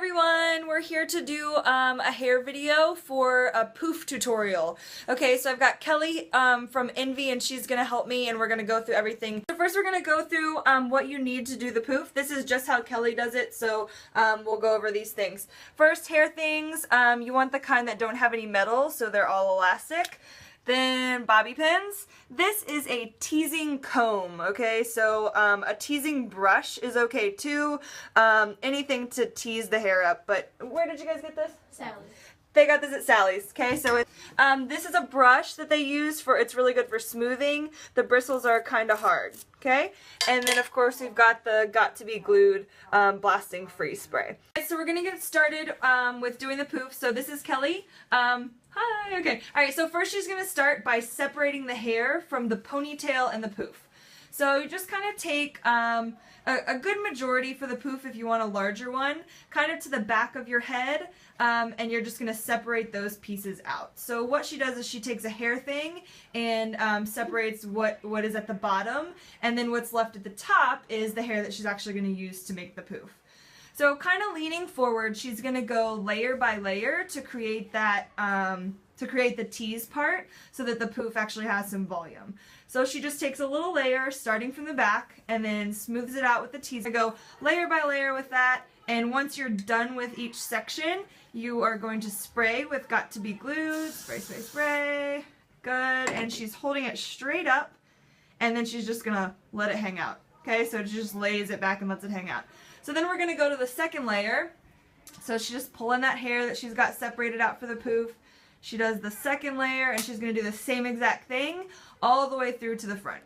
Everyone, we're here to do a hair video for a poof tutorial. Okay, so I've got Kelly from Envy, and she's gonna help me, and we're gonna go through everything. So first we're gonna go through what you need to do the poof. This is just how Kelly does it, so we'll go over these things. First, hair things. You want the kind that don't have any metal, so they're all elastic. Then bobby pins. This is a teasing comb, okay? So a teasing brush is okay too. Anything to tease the hair up. But where did you guys get this? Sally's. They got this at Sally's, okay? So this is a brush that they use for, it's really good for smoothing. The bristles are kind of hard, okay? And then of course we've got the Got To Be Glued blasting free spray. Okay, so we're gonna get started with doing the poof. So this is Kelly. Hi, okay. Alright, so first she's gonna start by separating the hair from the ponytail and the poof. So you just kind of take a good majority for the poof if you want a larger one, kind of to the back of your head, and you're just going to separate those pieces out. So what she does is she takes a hair thing and separates what is at the bottom, and then what's left at the top is the hair that she's actually going to use to make the poof. So kind of leaning forward, she's going to go layer by layer to create that, to create the tease part so that the poof actually has some volume. So she just takes a little layer starting from the back and then smooths it out with the tease. I go layer by layer with that, and once you're done with each section, you are going to spray with Got To Be Glued. Spray, spray, spray. Good. And she's holding it straight up, and then she's just gonna let it hang out. Okay, so she just lays it back and lets it hang out. So then we're gonna go to the second layer. So she's just pulling that hair that she's got separated out for the poof. She does the second layer, and she's going to do the same exact thing all the way through to the front.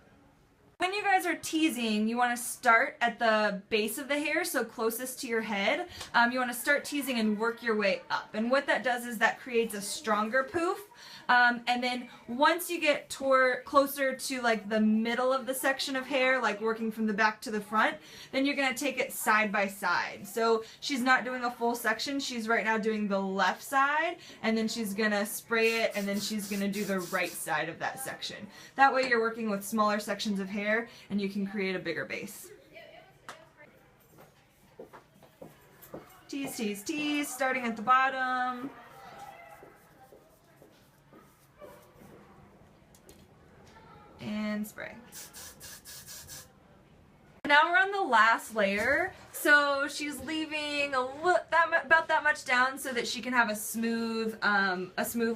When you guys are teasing, you want to start at the base of the hair, so closest to your head. You want to start teasing and work your way up. And what that does is that creates a stronger poof. And then once you get closer to like the middle of the section of hair, like working from the back to the front, then you're going to take it side by side. So she's not doing a full section, she's right now doing the left side, and then she's going to spray it, and then she's going to do the right side of that section. That way you're working with smaller sections of hair and you can create a bigger base. Tease, tease, tease, starting at the bottom. And spray. Now we're on the last layer, so she's leaving about that much down so that she can have a smooth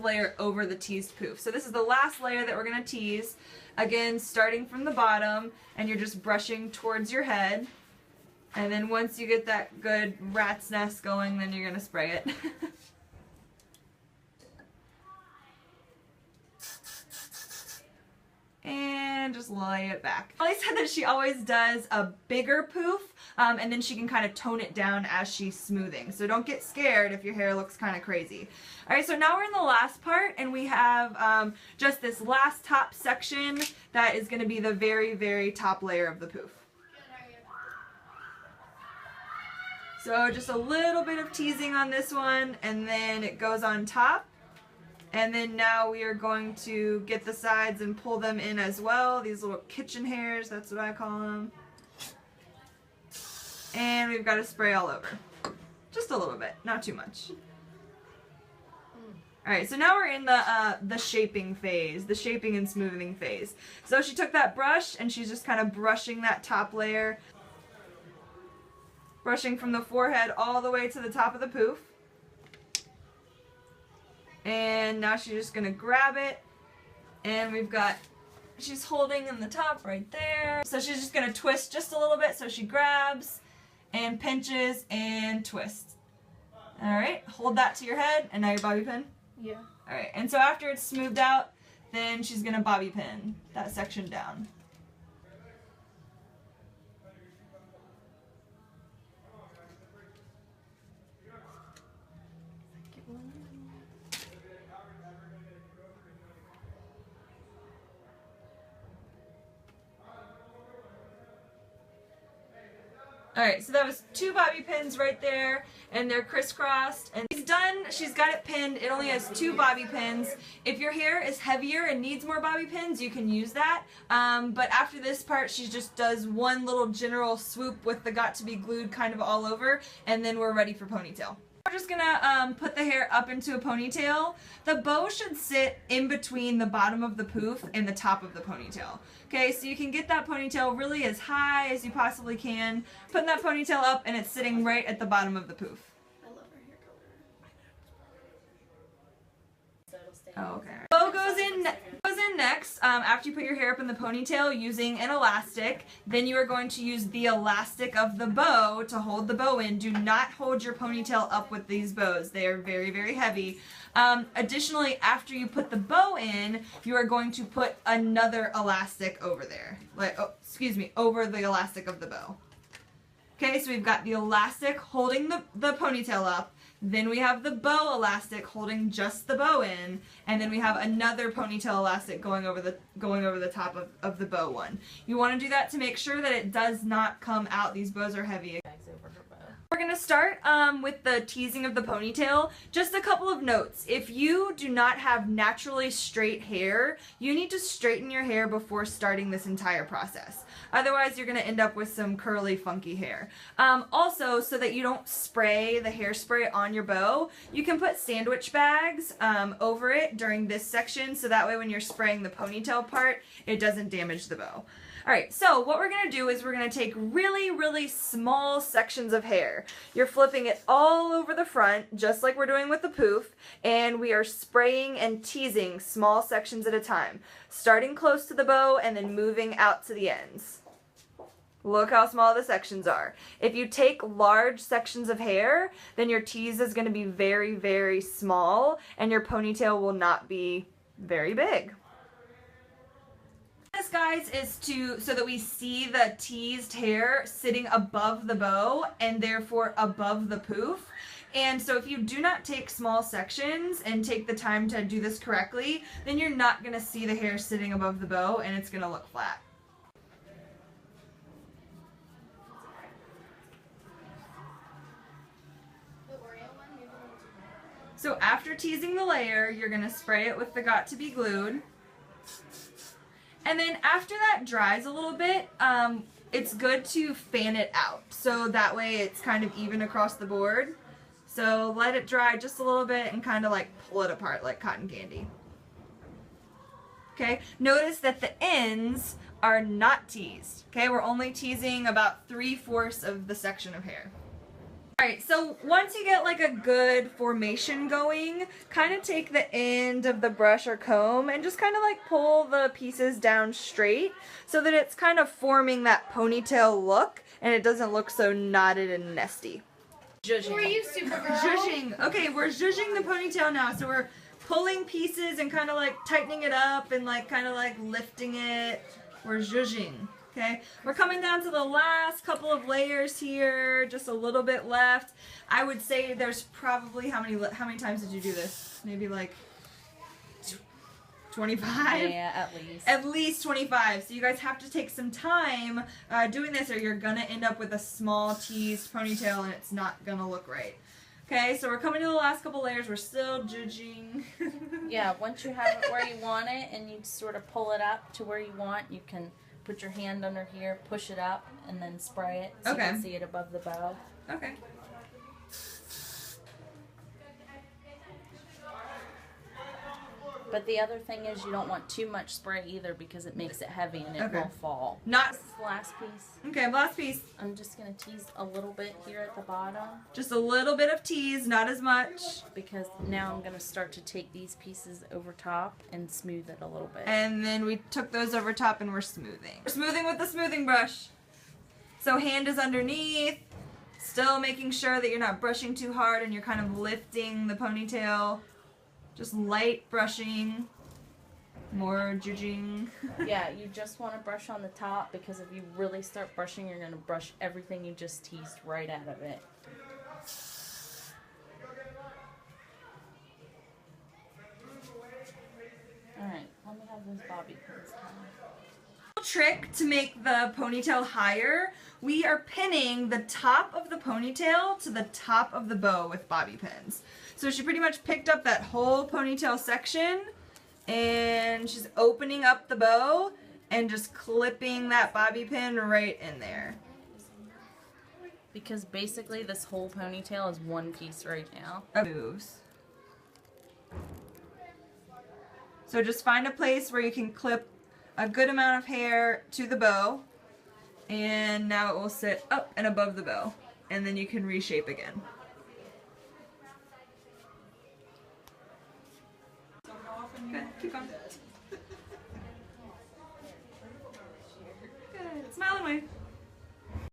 layer over the teased poof. So this is the last layer that we're going to tease. Again, starting from the bottom, and you're just brushing towards your head. And then once you get that good rat's nest going, then you're going to spray it. And just lay it back. Molly said that she always does a bigger poof, and then she can kind of tone it down as she's smoothing. So don't get scared if your hair looks kind of crazy. Alright, so now we're in the last part, and we have just this last top section that is going to be the very, very top layer of the poof. So just a little bit of teasing on this one, and then it goes on top. And then now we are going to get the sides and pull them in as well. These little kitchen hairs, that's what I call them. And we've got to spray all over. Just a little bit, not too much. Alright, so now we're in the shaping phase, the shaping and smoothing phase. So she took that brush and she's just kind of brushing that top layer. Brushing from the forehead all the way to the top of the poof. And now she's just going to grab it, and she's holding in the top right there. So she's just going to twist just a little bit, so she grabs and pinches and twists. Alright, hold that to your head, and now your bobby pin? Yeah. Alright, and so after it's smoothed out, then she's going to bobby pin that section down. Alright, so that was 2 bobby pins right there, and they're crisscrossed, and she's done. She's got it pinned. It only has 2 bobby pins. If your hair is heavier and needs more bobby pins, you can use that, but after this part, she just does one little general swoop with the got to be glued kind of all over, and then we're ready for ponytail. We're just gonna put the hair up into a ponytail. The bow should sit in between the bottom of the poof and the top of the ponytail. Okay, so you can get that ponytail really as high as you possibly can. Putting that ponytail up and it's sitting right at the bottom of the poof. I love her hair color. Oh, okay. Bow goes in next. After you put your hair up in the ponytail using an elastic, then you are going to use the elastic of the bow to hold the bow in. Do not hold your ponytail up with these bows. They are very, very heavy. Additionally, after you put the bow in, you are going to put another elastic over there. Over the elastic of the bow. Okay, so we've got the elastic holding the ponytail up. Then we have the bow elastic holding just the bow in, and then we have another ponytail elastic going over the top of the bow one. You want to do that to make sure that it does not come out. These bows are heavy. We're going to start with the teasing of the ponytail. Just a couple of notes. If you do not have naturally straight hair, you need to straighten your hair before starting this entire process. Otherwise, you're going to end up with some curly, funky hair. Also, so that you don't spray the hairspray on your bow, you can put sandwich bags over it during this section, so that way when you're spraying the ponytail part, it doesn't damage the bow. Alright, so what we're going to do is we're going to take really, really small sections of hair. You're flipping it all over the front, just like we're doing with the poof, and we are spraying and teasing small sections at a time, starting close to the bow and then moving out to the ends. Look how small the sections are. If you take large sections of hair, then your tease is going to be very, very small, and your ponytail will not be very big. This, guys, is so that we see the teased hair sitting above the bow and therefore above the poof. And so if you do not take small sections and take the time to do this correctly, then you're not going to see the hair sitting above the bow and it's going to look flat. So after teasing the layer, you're going to spray it with the got to be glued. And then after that dries a little bit, it's good to fan it out. So that way it's kind of even across the board. So let it dry just a little bit and kind of like pull it apart like cotton candy. Okay, notice that the ends are not teased. Okay, we're only teasing about 3/4 of the section of hair. Alright, so once you get like a good formation going, kind of take the end of the brush or comb and just kind of like pull the pieces down straight so that it's kind of forming that ponytail look and it doesn't look so knotted and nesty. Zhuzhing. Were you Supergirl? Zhuzhing. Okay, we're zhuzhing the ponytail now, so we're pulling pieces and kind of like tightening it up and like kind of like lifting it. We're zhuzhing. Okay, we're coming down to the last couple of layers here, just a little bit left. I would say there's probably, how many times did you do this? Maybe like 25? Yeah, at least. At least 25. So you guys have to take some time doing this or you're gonna end up with a small teased ponytail and it's not gonna look right. Okay, so we're coming to the last couple layers. We're still judging. Yeah, once you have it where you want it and you sort of pull it up to where you want, you can put your hand under here, push it up, and then spray it so you can see it above the bow. Okay. But the other thing is you don't want too much spray either because it makes it heavy and it will fall. Not this is the last piece. Okay, last piece. I'm just going to tease a little bit here at the bottom. Just a little bit of tease, not as much. Because now I'm going to start to take these pieces over top and smooth it a little bit. And then we took those over top and we're smoothing. We're smoothing with the smoothing brush. So hand is underneath, still making sure that you're not brushing too hard and you're kind of lifting the ponytail. Just light brushing, more judging. Yeah, you just want to brush on the top because if you really start brushing, you're going to brush everything you just teased right out of it. Alright, let me have those bobby pins. trick to make the ponytail higher. We are pinning the top of the ponytail to the top of the bow with bobby pins. So she pretty much picked up that whole ponytail section and she's opening up the bow and just clipping that bobby pin right in there. Because basically this whole ponytail is one piece right now. Moves. So just find a place where you can clip a good amount of hair to the bow, and now it will sit up and above the bow, and then you can reshape again. Good, keep going.